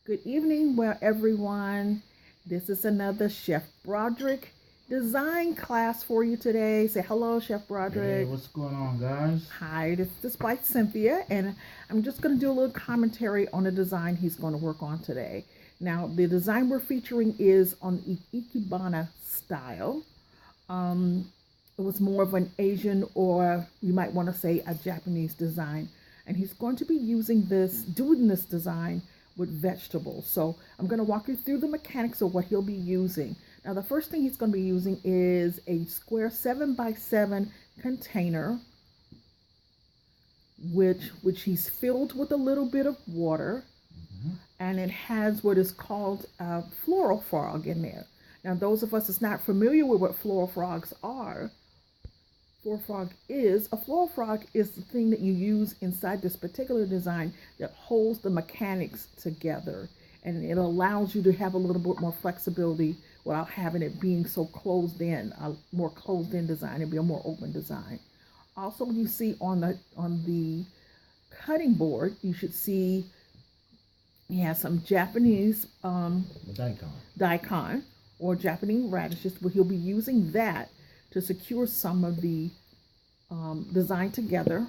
Good evening, well, everyone. This is another Chef Broderick design class for you today. Say hello, Chef Hey, Broderick. what's going on, guys? Hi, this is by Cynthia, and I'm just going to do a little commentary on the design he's going to work on today. Now, the design we're featuring is on the Ikebana style. Um, it was more of an Asian, or you might want to say a Japanese design. And he's going to be doing this design with vegetables. So I'm going to walk you through the mechanics of what he'll be using. Now, the first thing he's going to be using is a square 7x7 container, which he's filled with a little bit of water, and it has what is called a floral frog in there. Now, those of us that's not familiar with what floral frogs are, a floral frog is the thing that you use inside this particular design that holds the mechanics together, and it allows you to have a little bit more flexibility without having it being so closed in, a more closed in design. It'll be a more open design. Also, you see on the cutting board, you should see he has some Japanese daikon or Japanese radishes, but he'll be using that to secure some of the design together.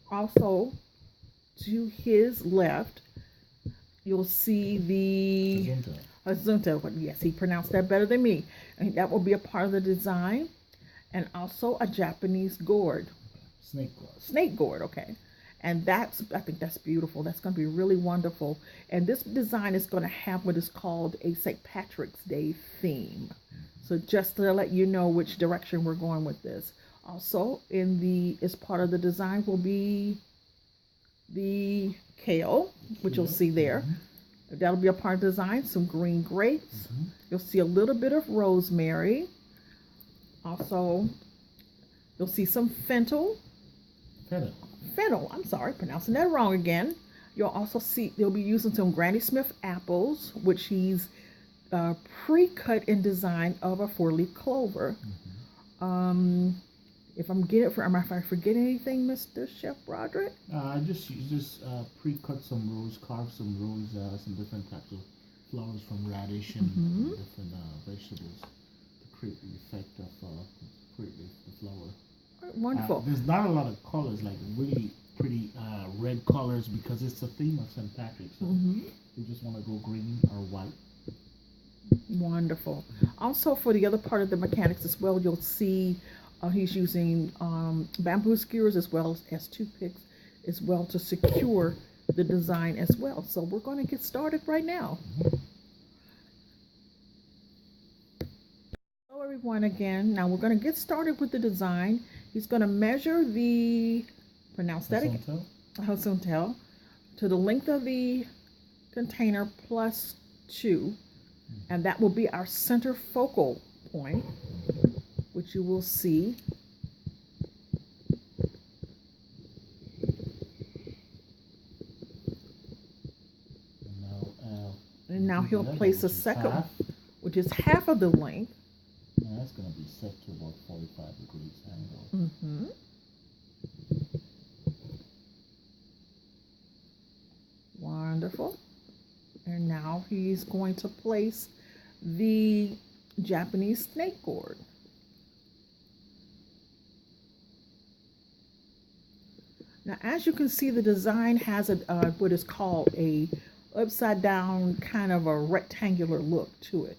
Also, to his left, you'll see the Azunta. Yes, he pronounced that better than me. And that will be a part of the design, and also a Japanese gourd. Snake gourd. Snake gourd, okay. And I think that's beautiful. That's going to be really wonderful. And this design is going to have what is called a St. Patrick's Day theme. So just to let you know which direction we're going with this. Also, as part of the design will be the kale, which you'll see there. That'll be a part of the design. Some green grapes. You'll see a little bit of rosemary. Also, you'll see some fennel. I'm sorry, pronouncing that wrong again. You'll also see they'll be using some Granny Smith apples, which he's pre-cut in design of a 4-leaf clover. If I forget anything, Mr. Chef Broderick? Just pre-cut some rows, carve some rows, some different types of flowers from radish and different vegetables to create the effect of create the flower. Wonderful. There's not a lot of colors, like really pretty red colors, because it's the theme of St. Patrick's. So you just want to go green or white. Wonderful. Also, for the other part of the mechanics as well, you'll see he's using bamboo skewers as well as toothpicks as well to secure the design as well. So we're going to get started right now. Hello, everyone, again. Now we're going to get started with the design. He's going to measure horizontal to the length of the container plus 2, and that will be our center focal point, which you will see. And now he'll place a second, which is half of the length. And that's going to be set to about 45 degrees angle. Wonderful. And now he's going to place the Japanese snake gourd. Now, as you can see, the design has what is called a upside down kind of a rectangular look to it,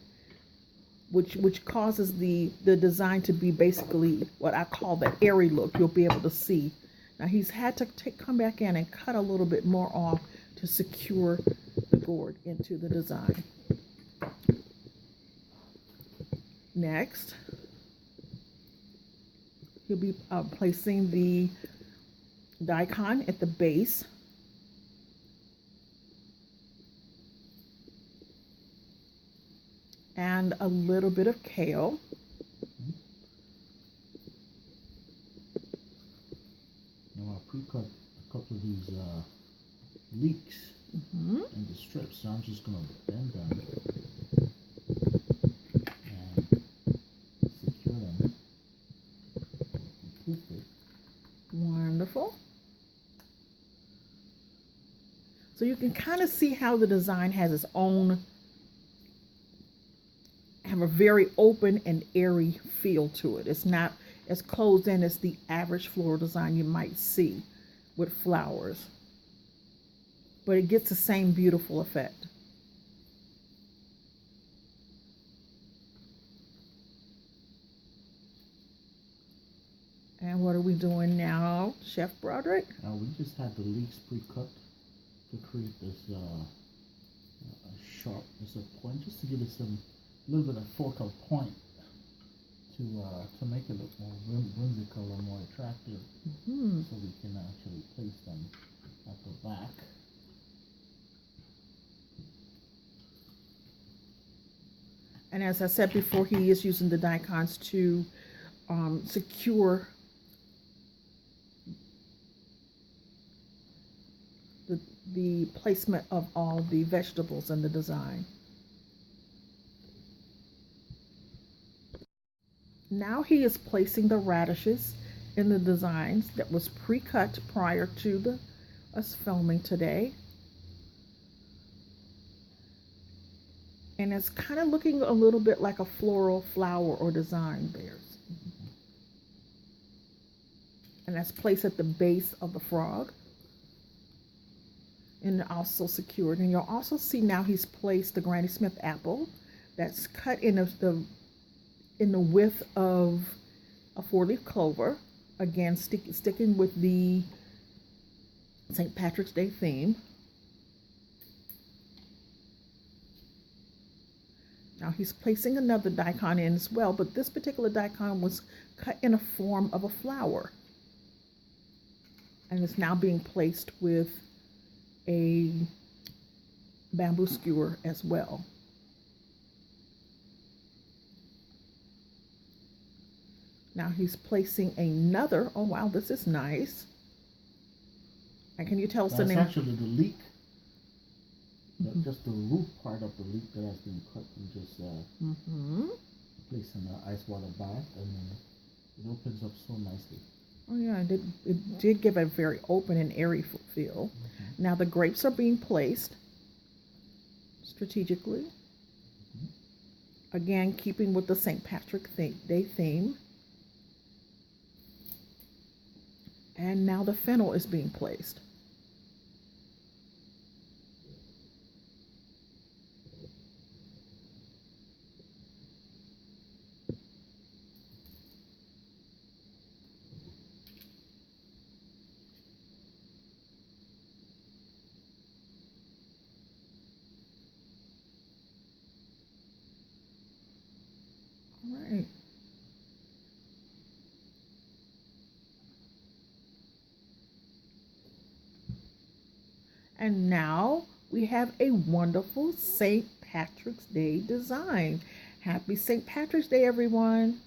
which causes the design to be basically what I call the airy look. You'll be able to see. Now, he's had to come back in and cut a little bit more off to secure the gourd into the design. Next, he'll be placing the daikon at the base. And a little bit of kale. Now I pre-cut a couple of these leeks in the strips, so I'm just going to bend them and secure them with toothpick. Wonderful. So you can kind of see how the design has its own, have a very open and airy feel to it. It's not as closed in as the average floral design you might see with flowers, but it gets the same beautiful effect. And what are we doing now, Chef Broderick? We just had the leeks pre-cut to create this sharpness of point, just to give it some little bit of focal point to make it look more whimsical and more attractive. So we can actually place them at the back. And as I said before, he is using the daikons to secure the placement of all the vegetables in the design. Now he is placing the radishes in the designs that was pre-cut prior to us filming today. And it's kind of looking a little bit like a floral flower or design there. And that's placed at the base of the frog. And also secured. And you'll also see now he's placed the Granny Smith apple that's cut in the width of a 4-leaf clover. Again, sticking with the St. Patrick's Day theme. Now he's placing another daikon in as well, but this particular daikon was cut in a form of a flower. And it's now being placed with a bamboo skewer as well. Now he's placing another, oh wow, this is nice. And can you tell us the name? That's actually the leek. Just the root part of the leek that has been cut and just placed in the ice water bath, and then it opens up so nicely. Oh yeah, it did give a very open and airy feel. Now the grapes are being placed strategically. Again, keeping with the St. Patrick's Day theme. And now the fennel is being placed. Right. And now we have a wonderful St. Patrick's Day design. Happy St. Patrick's Day, everyone.